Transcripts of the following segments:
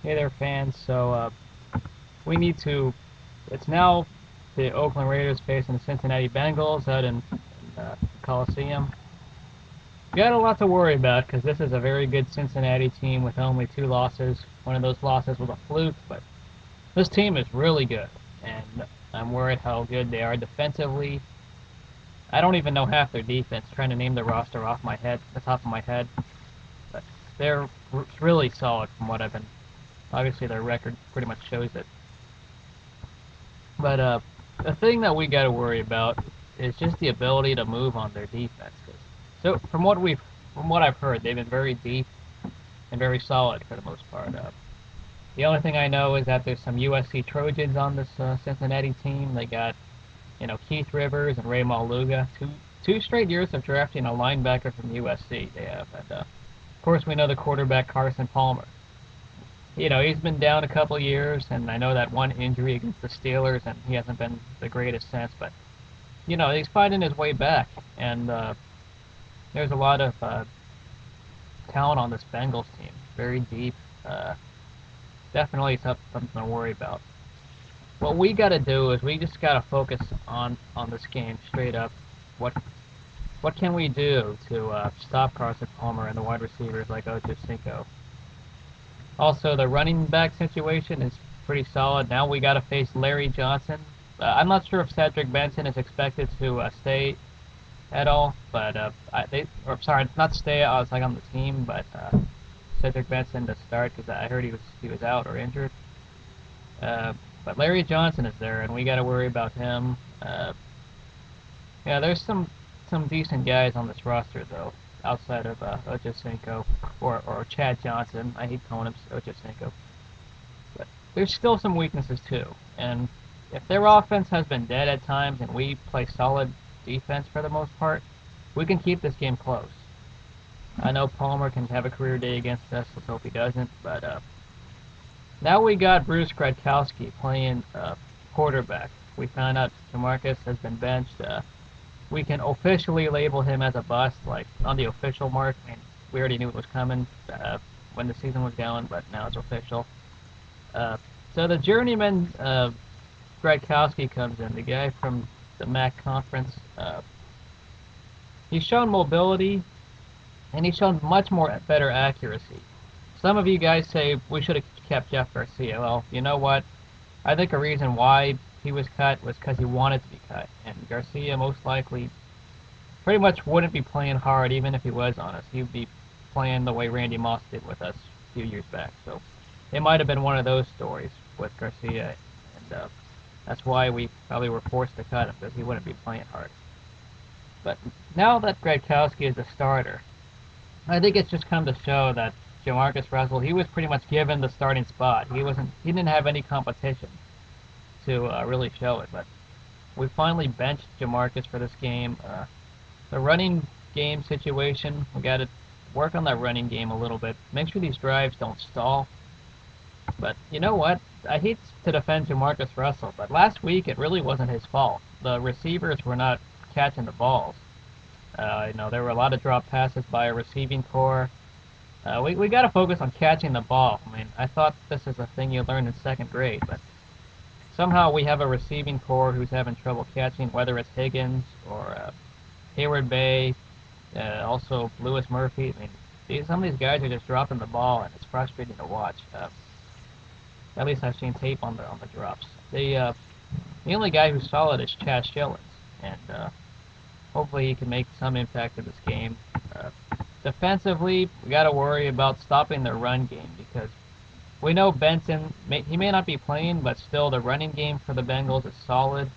Hey there, fans. We need to. It's now the Oakland Raiders facing the Cincinnati Bengals out in Coliseum. We got a lot to worry about because this is a very good Cincinnati team with only 2 losses. One of those losses was a fluke, but this team is really good, and I'm worried how good they are defensively. I don't even know half their defense. Trying to name the roster off the top of my head, but they're really solid from what I've been. Obviously, their record pretty much shows it. But the thing that we got to worry about is just the ability to move on their defense. So from what I've heard, they've been very deep and very solid for the most part. The only thing I know is that there's some USC Trojans on this Cincinnati team. They got Keith Rivers and Ray Maluga, two straight years of drafting a linebacker from USC. They have, and of course we know the quarterback Carson Palmer. He's been down a couple of years, and I know that one injury against the Steelers, and he hasn't been the greatest since. But he's finding his way back, and there's a lot of talent on this Bengals team. Very deep. Definitely something to worry about. What we got to do is we just got to focus on this game straight up. What what can we do to stop Carson Palmer and the wide receivers like Ocho Cinco? Also, the running back situation is pretty solid. Now we got to face Larry Johnson. I'm not sure if Cedric Benson is expected to stay at all, but sorry, not stay. I was like on the team, but Cedric Benson to start because I heard he was out or injured. But Larry Johnson is there, and we got to worry about him. Yeah, there's some decent guys on this roster though, outside of Ochocinco or Chad Johnson. I hate calling him Ochocinco, but there's still some weaknesses too. And if their offense has been dead at times and we play solid defense for the most part, we can keep this game close. I know Palmer can have a career day against us. Let's hope he doesn't. But now we got Bruce Gradkowski playing quarterback. We found out Jamarcus has been benched. We can officially label him as a bust, like on the official mark. I mean, we already knew it was coming when the season was going, but now it's official. So the journeyman Gradkowski comes in, the guy from the MAC conference. He's shown mobility, and he's shown much more better accuracy. Some of you guys say we should have kept Jeff Garcia. Well, you know what? I think a reason why he was cut was because he wanted to be cut, and Garcia most likely pretty much wouldn't be playing hard even if he was on us. He'd be playing the way Randy Moss did with us a few years back. So it might have been one of those stories with Garcia, and that's why we probably were forced to cut him, because he wouldn't be playing hard. But now that Gradkowski is the starter, I think it's just come to show that Jamarcus Russell, he was pretty much given the starting spot. He didn't have any competition to really show it. But we finally benched Jamarcus for this game. The running game situation, we got to work on that running game a little bit. Make sure these drives don't stall. But you know what? I hate to defend Jamarcus Russell, but last week it really wasn't his fault. The receivers were not catching the balls. There were a lot of drop passes by a receiving core. We got to focus on catching the ball. I mean, I thought this is a thing you learned in second grade, but somehow we have a receiving core who's having trouble catching, whether it's Higgins or Heyward-Bey, also Lewis Murphy. I mean, some of these guys are just dropping the ball, and it's frustrating to watch. At least I've seen tape on the drops. The only guy who's solid is Chaz Schillens, and hopefully he can make some impact in this game. Defensively, we got to worry about stopping their run game because we know Benson, he may not be playing, but still the running game for the Bengals is solid.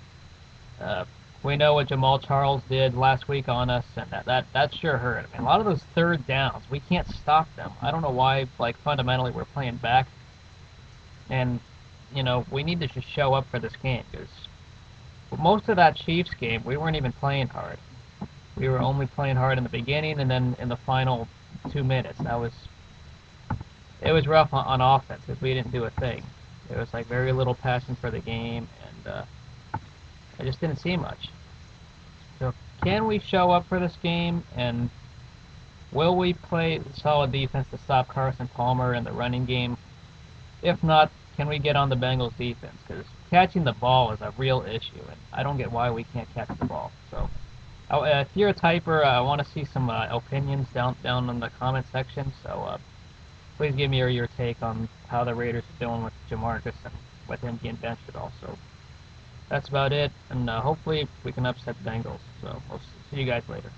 We know what Jamal Charles did last week on us, and that sure hurt. I mean, a lot of those third downs, we can't stop them. I don't know why, like, fundamentally we're playing back. And, we need to just show up for this game because most of that Chiefs game, we weren't even playing hard. We were only playing hard in the beginning and then in the final 2 minutes. It was rough on offense because we didn't do a thing. There was like very little passion for the game, and I just didn't see much. So can we show up for this game, and will we play solid defense to stop Carson Palmer in the running game? If not, can we get on the Bengals defense? Because catching the ball is a real issue, and I don't get why we can't catch the ball. So, if you're a typer, I want to see some opinions down in the comment section. So, please give me your take on how the Raiders are doing with Jamarcus and with him being benched at all. So, that's about it, and hopefully we can upset the Bengals. So, we'll see you guys later.